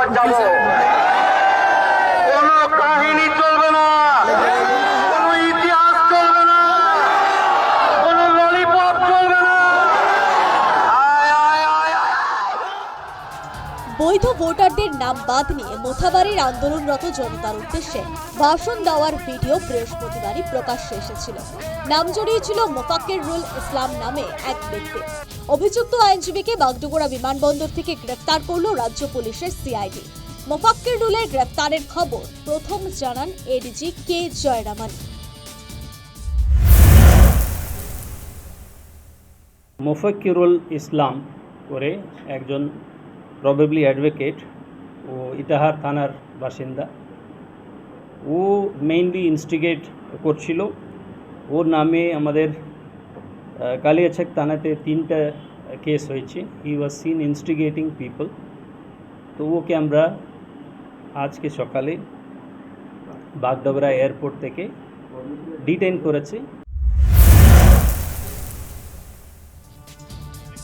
বাদ যাব। কোনো কাহিনী চলবে না, কোনো ইতিহাস চলবে না, কোনো ললিপপ চলবে না। বৈধ ভোটারদের নাম বাদ নিয়ে মোথাবাড়ির আন্দোলনরত জনতার উদ্দেশ্যে ভাষণ দেওয়ার ভিডিও বৃহস্পতিবারই প্রকাশ্যে এসেছিল। নাম জড়িয়েছিল মোফাক্কেরুল ইসলাম নামে এক ব্যক্তি। অভিযুক্ত আইনজীবীকে বাগডোগরা বিমানবন্দর থেকে গ্রেফতার করল রাজ্য পুলিশের সিআইডি। মোফাক্কেরুলের গ্রেফতারের খবর প্রথম জানান এডিজি কে জয়রামান। মোফাক্কিরুল ইসলাম করে একজন প্রবেবলি অ্যাডভোকেট, ও ইটাহার থানার বাসিন্দা। ও মেইনলি ইনস্টিগেট করছিল। ওর নামে আমাদের কালিয়াচক থানাতে 3টা কেস হয়েছে। হি ওয়াজ সিন ইনস্টিগেটিং পিপল। তো ওকে আমরা আজকে সকালে বাগডোগরা এয়ারপোর্ট থেকে ডিটেইন করেছি।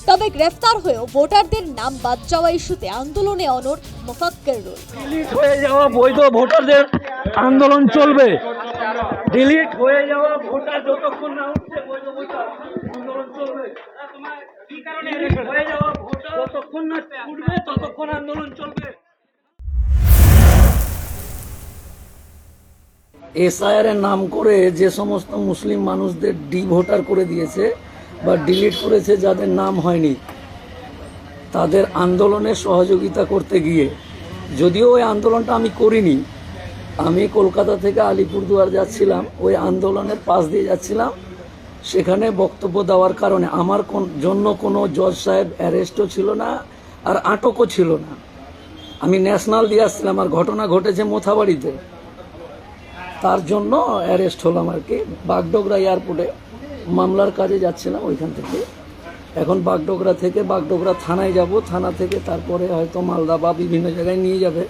তবে গ্রেফতার হয়েও ভোটারদের নাম বাদ যাওয়া ইস্যুতে আন্দোলনে অনড় মোফাক্কেরুল। ডিলিট হয়ে যাওয়া বৈধ ভোটারদের আন্দোলন চলবে। ডিলিট হয়ে যাওয়া ভোটার যতক্ষণ না উঠছে বৈধ ভোটার আন্দোলন চলবে। কি কারণে হয়ে যাওয়া ভোটার যতক্ষণ না উঠবে ততক্ষণ আন্দোলন চলবে। এসআইআর এর নাম করে যে সমস্ত মুসলিম মানুষদের ভোটার করে দিয়েছে বা ডিলিট করেছে, যাদের নাম হয়নি, তাদের আন্দোলনে সহযোগিতা করতে গিয়ে, যদিও ওই আন্দোলনটা আমি করিনি, আমি কলকাতা থেকে আলিপুরদুয়ার যাচ্ছিলাম, ওই আন্দোলনের পাশ দিয়ে যাচ্ছিলাম, সেখানে বক্তব্য দেওয়ার কারণে আমার জন্য কোনো জজ সাহেব অ্যারেস্টও ছিল না আর আটকও ছিল না। আমি ন্যাশনাল দিয়ে আসছিলাম, আর ঘটনা ঘটেছে মোথাবাড়িতে, তার জন্য অ্যারেস্ট হলাম আর কি। বাগডোগরা এয়ারপোর্টে মামলার কাজে যাচ্ছিলাম ওইখান থেকে। এখন বাগডোগরা থেকে বাগডোগরা থানায় যাব, থানা থেকে তারপরে হয়তো মালদা বা বিভিন্ন জায়গায় নিয়ে যাবে।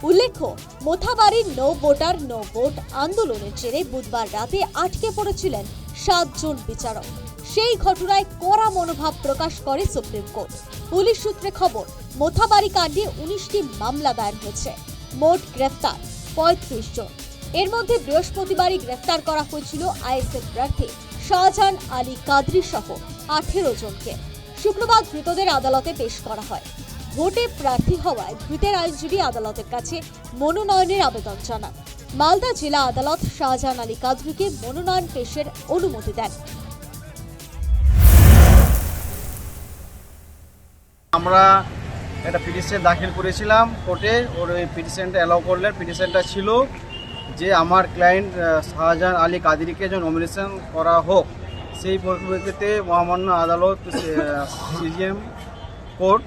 উল্লেখ্য, মোথাবাড়ির নো ভোটার নো ভোট আন্দোলনের জেরে বুধবার রাতে আটকে পড়েছিলেন 7 জন বিচারক। সেই ঘটনায় কড়া মনোভাব প্রকাশ করে সুপ্রিম কোর্ট। পুলিশ সূত্রে খবর, মোথাবাড়ি কাণ্ডে 19টি মামলা দায়ের হয়েছে। মোট গ্রেফতার 35 জন। এর মধ্যে বৃহস্পতিবারই গ্রেফতার করা হয়েছিল আইএসএফ প্রার্থী শাহজাহান আলী কাদরি সহ 18 জনকে। শুক্রবার ধৃতদের আদালতে পেশ করা হয়। ভোটে প্রার্থী হওয়ায় ধৃতের আইনজীবী আদালতের কাছে মনোনয়নের আবেদন জানান। মালদা জেলা আদালত শাহজাহান আলী কাদরিকে মনোনয়ন পেশের অনুমতি দেন। আমরা একটা পিটিশন দাখিল করেছিলাম কোর্টে। ওর ওই পিটিশনটা অ্যালাউ করলেন। পিটিশনটা ছিল যে আমার ক্লায়েন্ট শাহজাহান আলী কাদরিকে যেন নমিনেশন করা হোক। সেই পরিপ্রেক্ষিতে মহামান্য আদালত সিজিএম কোর্ট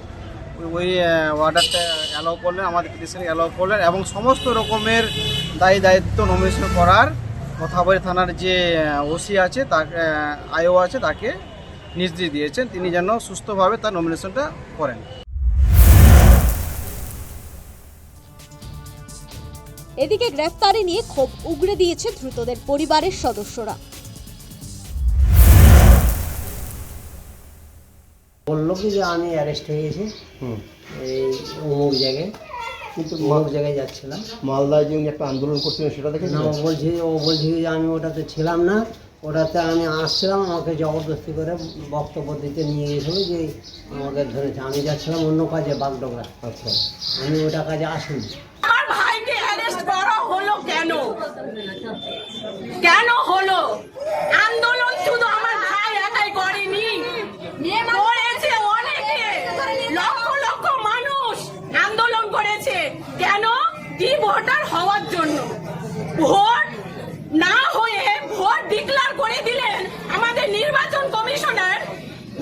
ওই অর্ডারটা অ্যালাউ করলেন, আমাদের পিটিশনকে অ্যালাউ করলেন, এবং সমস্ত রকমের দায়িত্ব নমিনেশন করার মোথাবাড়ি থানার যে ওসি আছে, তাকে আইও আছে, তাকে নির্দেশ দিয়েছেন তিনি যেন সুস্থভাবে তার নমিনেশনটা করেন। এদিকে গ্রেফতারি নিয়ে ক্ষোভ উগড়ে দিয়েছে ধৃতদের পরিবারের সদস্যরা। বললো কি যে আমি অ্যারেস্ট হয়ে গেছি এই অমুক জায়গায়, কিন্তু অমুক জায়গায় যাচ্ছিলাম। মালদায় যে একটা আন্দোলন করছিলেন সেটা দেখে না, ও বলছি যে আমি ওটাতে ছিলাম না, ওটাতে আমি আসছিলাম, আমাকে জবরদস্তি করে বক্তব্য দিতে নিয়ে গেছিলো যে আমাকে ধরেছে। আমি যাচ্ছিলাম অন্য কাজে বাগডোগরা। আচ্ছা, আমি ওটা কাজে আসিনি। আমার ভাইকে অ্যারেস্ট করা হলো কেন? কেন হলো? আন্দোলন শুধু আমার ভাই একাই করেনি, করেছে অনেকে, লক্ষ লক্ষ মানুষ আন্দোলন করেছে। কেন? ভোটার হওয়ার জন্য। ভোট না হয়ে ভোট ডিক্লেয়ার করে দিলেন আমাদের নির্বাচন কমিশনার,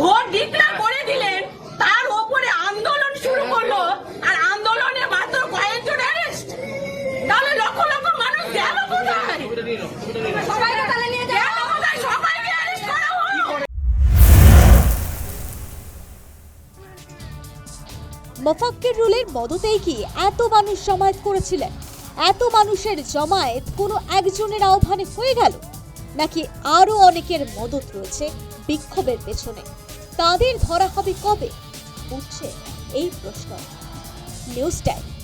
ভোট ডিক্লেয়ার করে দিলেন, তার উপরে আন্দোলন শুরু করলো, আর আন্দোলনে মাত্র কয়েকজন অ্যারেস্ট। তাহলে লক্ষ লক্ষ মানুষ গেল কোথায়? সবাইকে তাহলে নিয়ে গেল কোথায়? সবাইকে অ্যারেস্ট করা হলো। মোফাক্কেরুলের মদতেই কি এত মানুষ জমায়েত করেছিলেন? এত মানুষের জমায়েত কোনো একজনের আহ্বানে হয়ে গেল, নাকি আরো অনেকের মদত রয়েছে বিক্ষোভের পেছনে? তাদের ধরা হবে কবে? উঠছে এই প্রশ্ন। News time.